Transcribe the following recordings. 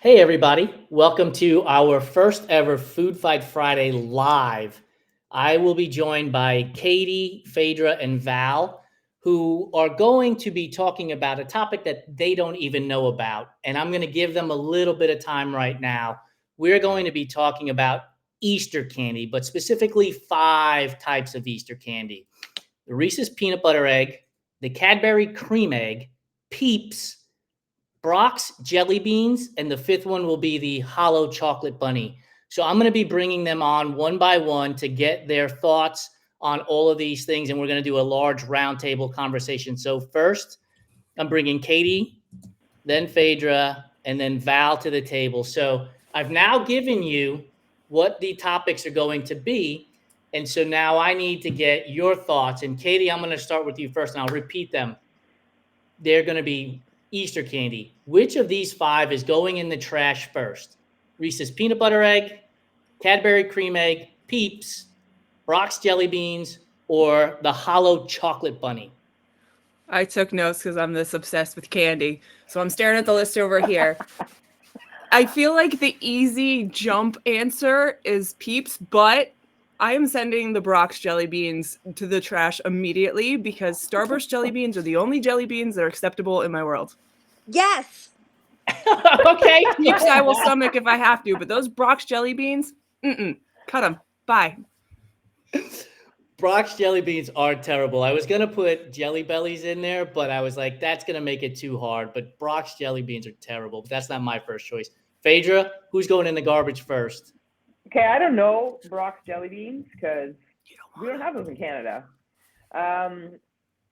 Hey, everybody. Welcome to our first ever Food Fight Friday live. I will be joined by Katy, Phaedra, and Val, who are going to be talking about a topic that they don't even know about. And I'm going to give them a little bit of time right now. We're going to be talking about Easter candy, but specifically 5 types of Easter candy: the Reese's peanut butter egg, the Cadbury Creme Egg, Peeps, Brach's jelly beans, and the 5th one will be the hollow chocolate bunny. So I'm going to be bringing them on one by one to get their thoughts on all of these things, and we're going to do a large roundtable conversation. So first, I'm bringing Katy, then Phaedra, and then Val to the table. So I've now given you what the topics are going to be, and so now I need to get your thoughts. And Katy, I'm going to start with you first, and I'll repeat them. They're going to be Easter candy. Which of these 5 is going in the trash first? Reese's peanut butter egg, Cadbury Creme Egg, Peeps, Brach's jelly beans, or the hollow chocolate bunny? I took notes because I'm this obsessed with candy. So I'm staring at the list over here. I feel like the easy jump answer is Peeps, but I am sending the Brach's jelly beans to the trash immediately because Starburst jelly beans are the only jelly beans that are acceptable in my world. Yes. Okay. Peeps I will stomach if I have to, but those Brach's jelly beans, cut them. Bye. Brach's jelly beans are terrible. I was going to put Jelly Bellies in there, but I was like, that's going to make it too hard. But Brach's jelly beans are terrible. But that's not my first choice. Phaedra, who's going in the garbage first? Okay, I don't know Brock's jelly beans because we don't have those in Canada. I'm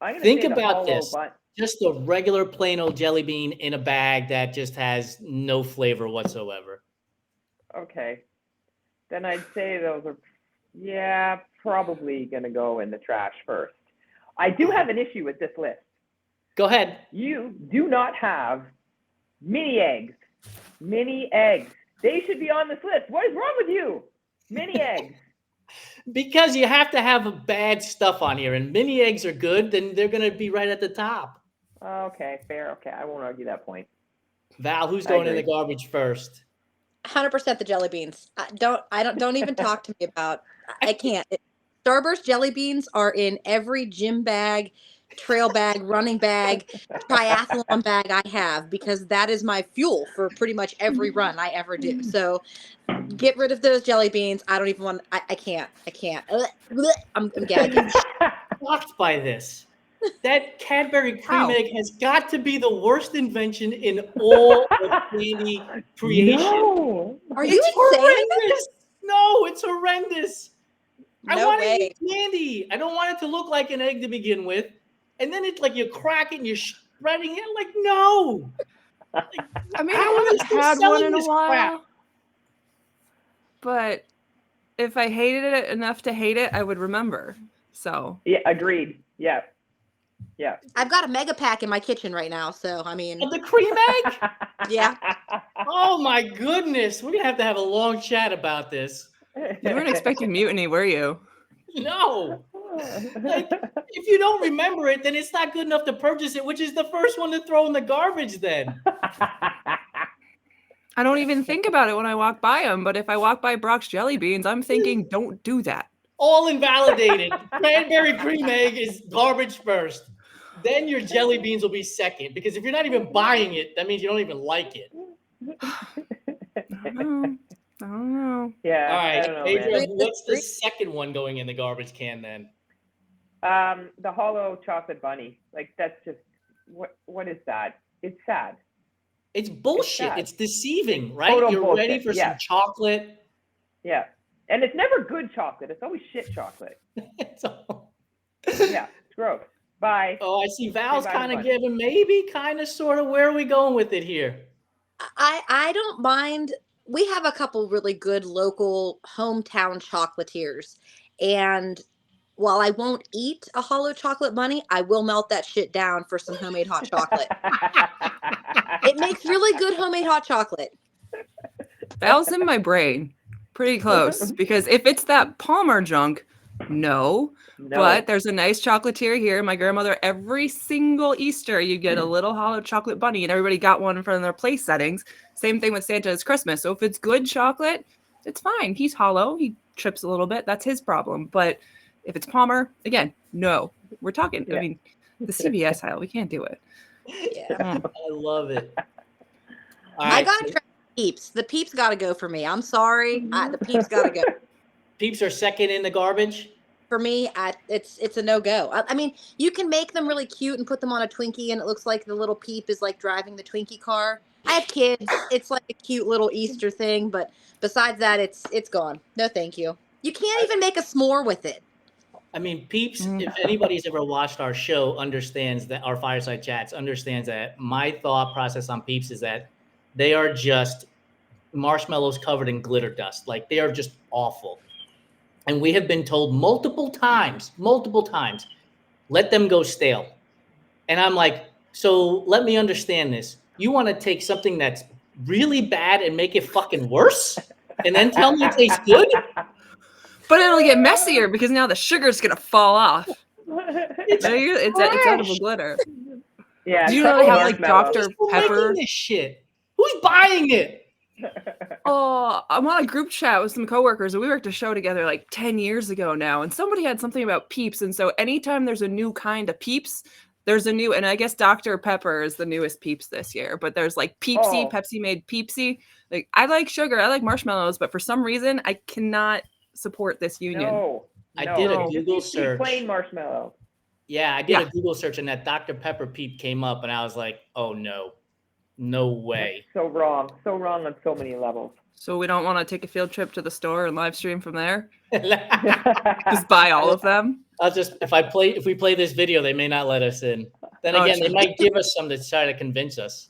gonna Think say the about hollow this. Just a regular plain old jelly bean in a bag that just has no flavor whatsoever. Okay, then I'd say those are, probably gonna go in the trash first. I do have an issue with this list. Go ahead. You do not have mini eggs. Mini eggs. They should be on this list. What is wrong with you? Mini eggs. Because you have to have bad stuff on here, and mini eggs are good, then they're going to be right at the top. Okay, fair. Okay, I won't argue that point. Val, who's going in the garbage first? 100% the jelly beans. Don't even talk to me about. I can't. Starburst jelly beans are in every gym bag, trail bag, running bag, triathlon bag I have because that is my fuel for pretty much every run I ever do. So get rid of those jelly beans. I don't even want. I can't. I'm gagging. Shocked by this. That Cadbury Creme Egg has got to be the worst invention in all of candy creation. No. Are you insane? Horrendous. No, it's horrendous. I No want way. to eat candy. I don't want it to look like an egg to begin with. And then it's like you crack it and you're shredding it. Like, no. I mean, How I are haven't they still had one selling in a this while. crap? But if I hated it enough to hate it, I would remember. So Yeah, agreed. Yeah. I've got a mega pack in my kitchen right now. So I mean, The cream egg? yeah. Oh my goodness. We're going to have a long chat about this. you weren't expecting mutiny, were you? No. Like, if you don't remember it, then it's not good enough to purchase it, which is the first one to throw in the garbage then. I don't even think about it when I walk by them, but if I walk by Brach's jelly beans, I'm thinking, don't do that. All invalidated. Cadbury Creme Egg is garbage first. Then your jelly beans will be second, because if you're not even buying it, that means you don't even like it. I don't know. Yeah. All right, I don't know, Phaedra, man. what's the second one going in the garbage can then? The hollow chocolate bunny. Like that's just what is that? It's sad. It's bullshit. sad. It's deceiving, right? Total You're bullshit, ready for yeah. some chocolate. Yeah. And it's never good chocolate. It's always shit chocolate. It's all- Yeah. It's gross. Bye. Oh, I see Val's Bye, kind of bye. giving maybe, kind of, sort of. Where are we going with it here? I don't mind. We have a couple really good local hometown chocolatiers. And while I won't eat a hollow chocolate bunny, I will melt that shit down for some homemade hot chocolate. It makes really good homemade hot chocolate. Val's in my brain. Pretty close. Because if it's that Palmer junk, No. But there's a nice chocolatier here. My grandmother, every single Easter, you get a little hollow chocolate bunny, and everybody got one from their place settings. Same thing with Santa's Christmas. So if it's good chocolate, it's fine. He's hollow. He trips a little bit. That's his problem. But if it's Palmer, again, no. We're talking, I mean, the CVS aisle, we can't do it. Yeah. I love it. I got to try Peeps. The Peeps got to go for me. I'm sorry. The Peeps got to go. Peeps are second in the garbage? For me, it's a no-go. I mean, you can make them really cute and put them on a Twinkie, and it looks like the little Peep is like driving the Twinkie car. I have kids. It's like a cute little Easter thing, but besides that, it's gone. No, thank you. You can't even make a s'more with it. I mean, Peeps, if anybody's ever watched our show, understands that our Fireside Chats, understands that my thought process on Peeps is that they are just marshmallows covered in glitter dust. Like, they are just awful. And we have been told multiple times, let them go stale. And I'm like, so let me understand this. You want to take something that's really bad and make it fucking worse? And then tell me it tastes good? But it'll get messier because now the sugar's going to fall off. It's edible glitter. Yeah. Do you know they have like Dr. Who's Pepper? making this shit? Who's buying it? Oh, I'm on a group chat with some coworkers, and we worked a show together like 10 years ago now, and somebody had something about Peeps, and so anytime there's a new kind of Peeps, there's a new, and I guess Dr. Pepper is the newest Peeps this year, but there's like Peepsy, Pepsi made Peepsy. Like, I like sugar, I like marshmallows, but for some reason, I cannot support this union. No, I did a Google search. Plain marshmallow. Yeah, I did a Google search, and that Dr. Pepper Peep came up, and I was like, oh no. No way. So wrong on so many levels. So we don't want to take a field trip to the store and live stream from there? Just buy all of them? If we play this video, they may not let us in. Then again, they might give us some to try to convince us.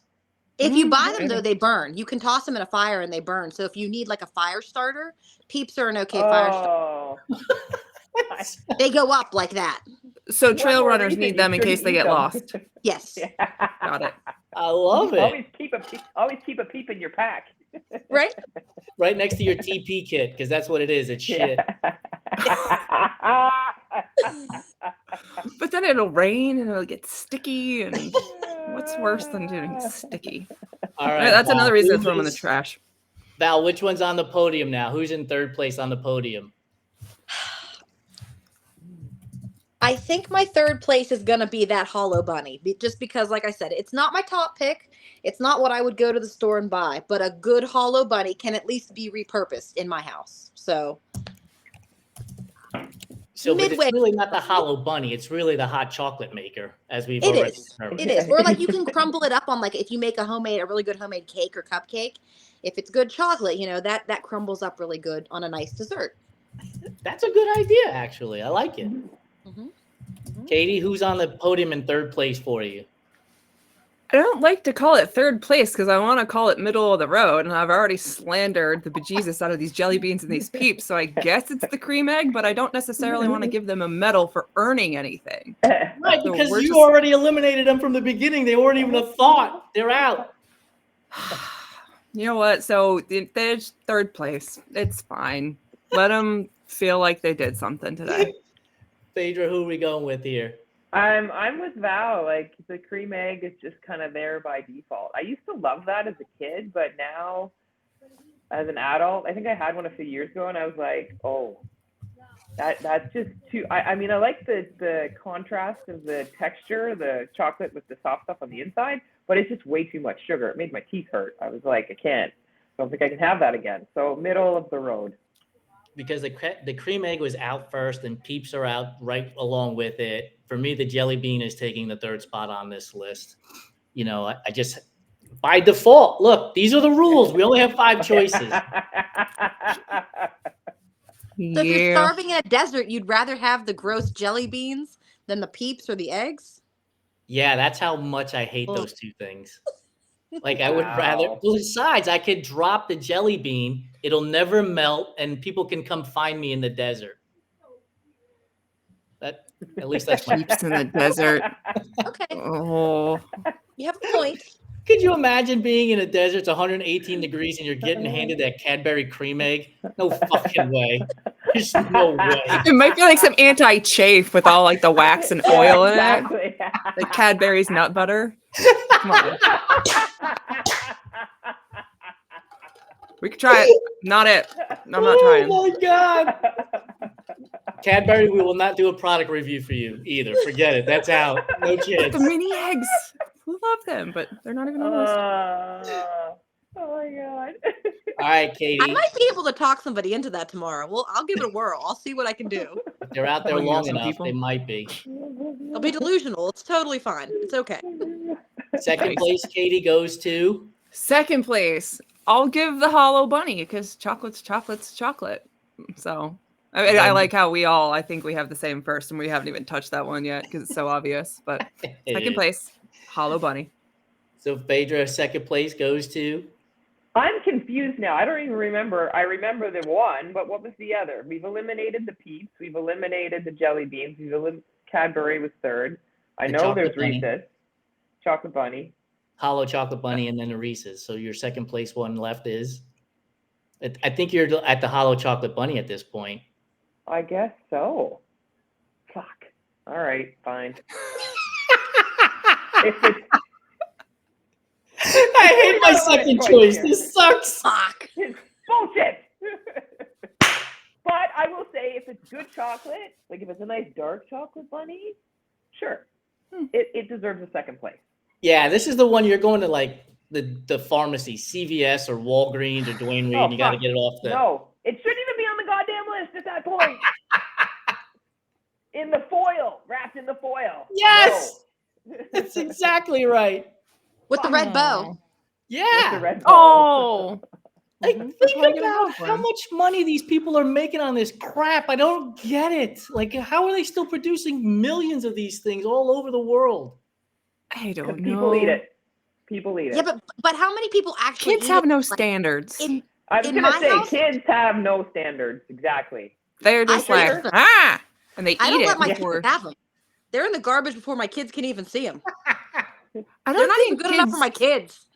If you buy them, though, they burn. You can toss them in a fire and they burn. So if you need like a fire starter, Peeps are an okay fire starter. They go up like that. So trail runners need them in case they get lost. Yes. Got it. I love it. Always keep a Peep in your pack. Right? Right next to your TP kit, because that's what it is. It's shit. But then it'll rain and it'll get sticky, and what's worse than getting sticky? All right, that's Val, another reason to throw them in the trash. Val, which one's on the podium now? Who's in third place on the podium? I think my third place is going to be that hollow bunny, just because, like I said, it's not my top pick. It's not what I would go to the store and buy, but a good hollow bunny can at least be repurposed in my house. So but it's really not the hollow bunny. It's really the hot chocolate maker, as we've already determined. It is. Or like you can crumble it up on, like, if you make a really good homemade cake or cupcake, if it's good chocolate, that crumbles up really good on a nice dessert. That's a good idea, actually. I like it. Mm-hmm. Katy, who's on the podium in third place for you? I don't like to call it third place because I want to call it middle of the road, and I've already slandered the bejesus out of these jelly beans and these Peeps, so I guess it's the cream egg, but I don't necessarily want to give them a medal for earning anything. Right, because you already eliminated them from the beginning. They weren't even a thought. They're out. You know what? So there's third place. It's fine. Let them feel like they did something today. Phaedra, who are we going with here? I'm with Val. Like, the cream egg is just kind of there by default. I used to love that as a kid, but now as an adult, I think I had one a few years ago, and I was like, oh, that's just too. I mean, I like the contrast of the texture, the chocolate with the soft stuff on the inside, but it's just way too much sugar. It made my teeth hurt. I was like, I don't think I can have that again. So middle of the road. Because the cream egg was out first, and Peeps are out right along with it. For me, the jelly bean is taking the third spot on this list. I just, by default, look, these are the rules. We only have 5 choices. So if you're starving in a desert, you'd rather have the gross jelly beans than the Peeps or the eggs? Yeah, that's how much I hate those two things. Like, I would rather, besides, I could drop the jelly bean, it'll never melt, and people can come find me in the desert. At least that's my Peeps in the desert. Okay. Oh. You have a point. Could you imagine being in a desert, it's 118 degrees, and you're getting handed that Cadbury Creme Egg? No fucking way. There's no way. It might be like some anti-chafe with all like the wax and oil in it. Exactly. The Cadbury's nut butter. Come on. We could try it. Not it. I'm not trying. Oh my God. Cadbury, we will not do a product review for you either. Forget it. That's out. No chance. The mini eggs. We love them, but they're not even on the list. Oh my God. All right, Katie. I might be able to talk somebody into that tomorrow. Well, I'll give it a whirl. I'll see what I can do. If they're out there Oh, you know long some enough, people? they might be. I'll be delusional. It's totally fine. It's okay. Second Nice. place, Katie, goes to Second place, I'll give the hollow bunny because chocolate's chocolate. So I like how I think we have the same first and we haven't even touched that one yet because it's so obvious. But second place, hollow bunny. So Phaedra, second place goes to. I'm confused now. I don't even remember. I remember the one, but what was the other? We've eliminated the Peeps. We've eliminated the jelly beans. Cadbury was third. I The know chocolate there's bunny. Reese's. Chocolate bunny. Hollow chocolate bunny and then the Reese's. So your second place one left is. I think you're at the hollow chocolate bunny at this point. I guess so. Fuck. All right, fine. If it's I hate my second choice. This sucks. Fuck. It's bullshit. But I will say, if it's good chocolate, like if it's a nice dark chocolate bunny, sure, it deserves a second place. Yeah, this is the one you're going to like the pharmacy, CVS or Walgreens or Dwayne Reed. And you got to fuck. get it off the. No, it shouldn't even be on the goddamn list at that point. In the foil, wrapped in the foil. Yes, No. that's exactly right. With the red bow. Yeah. With the red ball. Oh, Like, Mhm. think Why get about another how one? much money these people are making on this crap. I don't get it. Like, how are they still producing millions of these things all over the world? I don't Because know. people eat it. People eat it. Yeah, but how many people actually Kids eat have it? no Like, standards. I was in gonna my say, house- kids have no standards. Exactly. They're just I like, think so. and they I don't eat let it my before. kids have them. They're in the garbage before my kids can even see them. I They're don't not even think good enough kids. for my kids.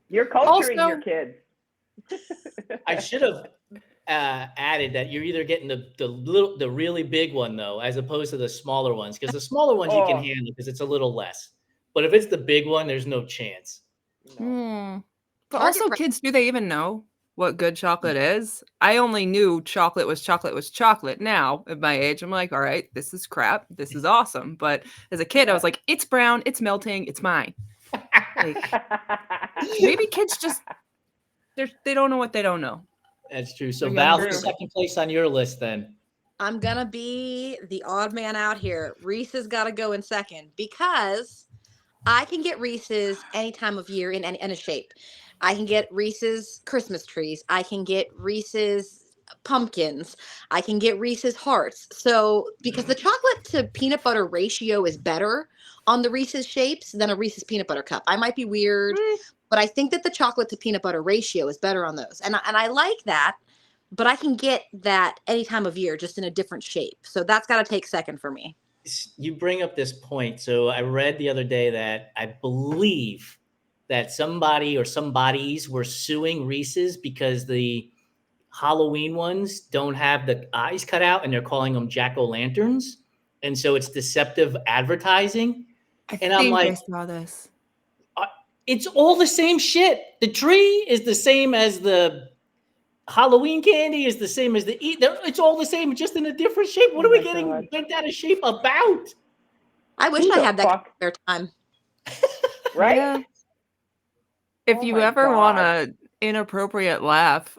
You're culturing Also- your kids. I should have added that you're either getting the really big one though, as opposed to the smaller ones, because the smaller ones you can Oh. handle because it's a little less. But if it's the big one, there's no chance. No. But Target also, pri- kids, do they even know what good chocolate is? I only knew chocolate was chocolate. Now, at my age, I'm like, all right, this is crap. This is awesome. But as a kid, I was like, it's brown, it's melting, it's mine. Like, maybe kids just they don't know what they don't know. That's true. So They're Val, younger. who's second place on your list then? I'm gonna be the odd man out here. Reese has got to go in second because I can get Reese's any time of year in a shape. I can get Reese's Christmas trees. I can get Reese's pumpkins. I can get Reese's hearts. So because the chocolate to peanut butter ratio is better on the Reese's shapes than a Reese's peanut butter cup. I might be weird, but I think that the chocolate to peanut butter ratio is better on those. And I like that, but I can get that any time of year, just in a different shape. So that's got to take second for me. You bring up this point. So I read the other day that I believe that somebody or some bodies were suing Reese's because the Halloween ones don't have the eyes cut out and they're calling them jack-o'-lanterns. And so it's deceptive advertising. And I'm like, I saw this. it's all the same shit. The tree is the same as the Halloween candy, is the same as the it's all the same, just in a different shape. What Oh are we my getting God. bent out of shape about? I wish Who I the had that fuck? spare time. Right? Yeah. If Oh you my ever want God. an inappropriate laugh,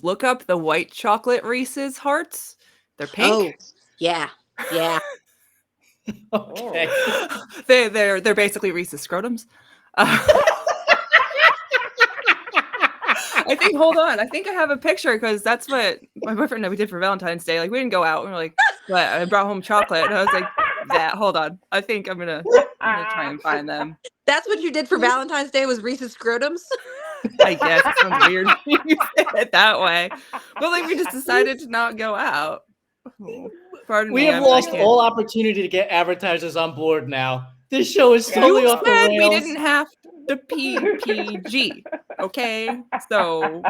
look up the white chocolate Reese's hearts. They're pink. Oh, yeah. Yeah. Okay. They're basically Reese's scrotums. I think. Hold on. I think I have a picture because that's what my boyfriend and I did for Valentine's Day. Like we didn't go out. We were like, but I brought home chocolate, and I was like, that. Hold on. I think I'm gonna try and find them. That's what you did for Valentine's Day was Reese's scrotums? I guess it sounds weird when you say it that way, but like we just decided to not go out. Oh, pardon We me. have I lost can't- all opportunity to get advertisers on board now. This show is totally You off the said rails. we didn't have the PPG. Okay, so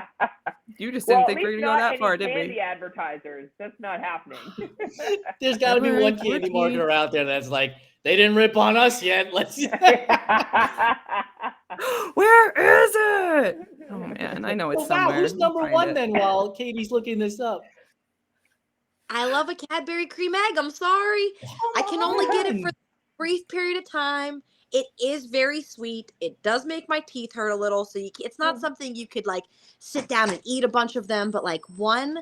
You just Well, didn't at think we were least gonna go not that any far, did candy we? advertisers. That's not happening. There's got to be Cadbury one candy 14. marketer out there that's like, they didn't rip on us yet. Let's. Where is it? Oh man, I know it's Well, wow, somewhere. who's I'll number find one it. then? While Katie's looking this up. I love a Cadbury Creme Egg. I'm sorry. I can only get it for a brief period of time. It is very sweet. It does make my teeth hurt a little. So it's not something you could like sit down and eat a bunch of them, but like one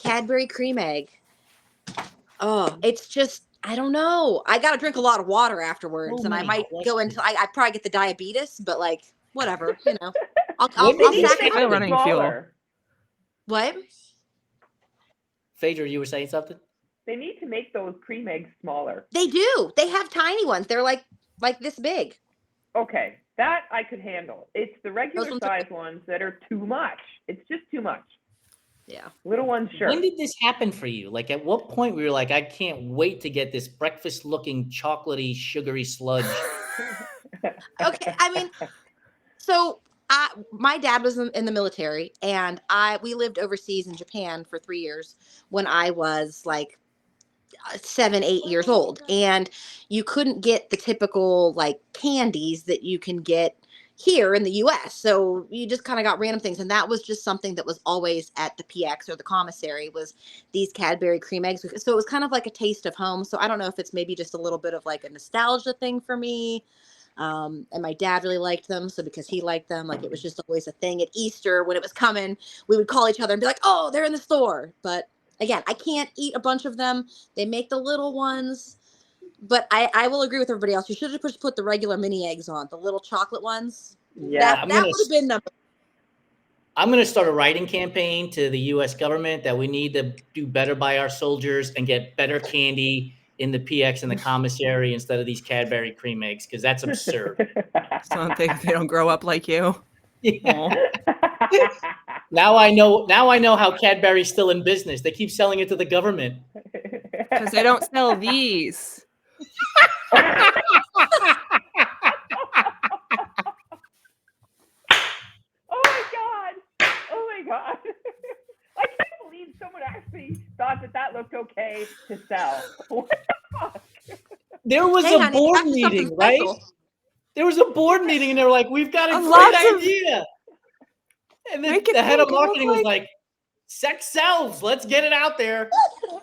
Cadbury Creme Egg. Oh, it's just, I don't know. I got to drink a lot of water afterwards, So and I many might go questions. into, I probably get the diabetes, but like, whatever, you know. I'll When did I'll this sacrifice. happen? running fuel. Smaller. What? Phaedra, you were saying something? They need to make those cream eggs smaller. They do. They have tiny ones. They're like this big. Okay, that I could handle. It's the regular Those ones are- size ones that are too much. It's just too much. Yeah. Little ones, sure. When did this happen for you? Like, at what point were you like, I can't wait to get this breakfast-looking, chocolatey, sugary sludge? Okay. I mean, so my dad was in the military, and we lived overseas in Japan for 3 years when I was like 7, 8 years old, and you couldn't get the typical like candies that you can get here in the US. So you just kind of got random things, and that was just something that was always at the PX or the commissary, was these Cadbury Creme Eggs. So it was kind of like a taste of home. So I don't know if it's maybe just a little bit of like a nostalgia thing for me. And my dad really liked them. So because he liked them, like it was just always a thing at Easter when it was coming, we would call each other and be like, oh, they're in the store. But again, I can't eat a bunch of them. They make the little ones. But I will agree with everybody else. You should have just put the regular mini eggs on, the little chocolate ones. Yeah. That would have been number. I'm going to start a writing campaign to the U.S. government that we need to do better by our soldiers and get better candy in the PX and the commissary instead of these Cadbury Creme Eggs, because that's absurd. So they don't grow up like you. Yeah. Now I know how Cadbury's still in business. They keep selling it to the government. Because they don't sell these. Oh my god. I can't believe someone actually thought that looked okay to sell. What the fuck? There was Hey, a honey, board have something meeting, right? special. There was a board meeting, and they were like, "We've got a Lots great of- idea." And then Make it the head of pink, it look marketing was like- like, "Sex sells. Let's get it out there."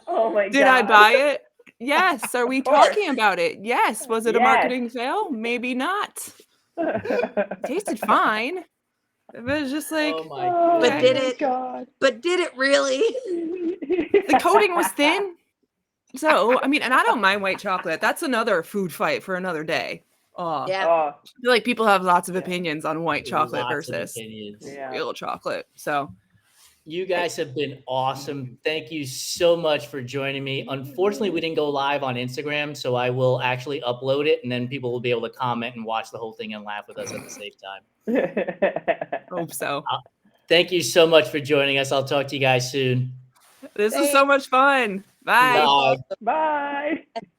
Oh my god. Did I buy it? Yes. Are we Of course. talking about it? Yes. Was it a Yes. marketing fail? Maybe not. Tasted fine. It was just like Oh my Oh But goodness. did my it- God. But did it really? the coating was thin. So, I mean, and I don't mind white chocolate. That's another food fight for another day. Oh, Yeah. Oh, I feel like people have lots of opinions on white chocolate Lots of versus opinions. yeah. real chocolate. So, You guys have been awesome. Thank you so much for joining me. Unfortunately, we didn't go live on Instagram, so I will actually upload it, and then people will be able to comment and watch the whole thing and laugh with us at the same time. hope so. Thank you so much for joining us. I'll talk to you guys soon. This is so much fun. Bye. Bye. Bye.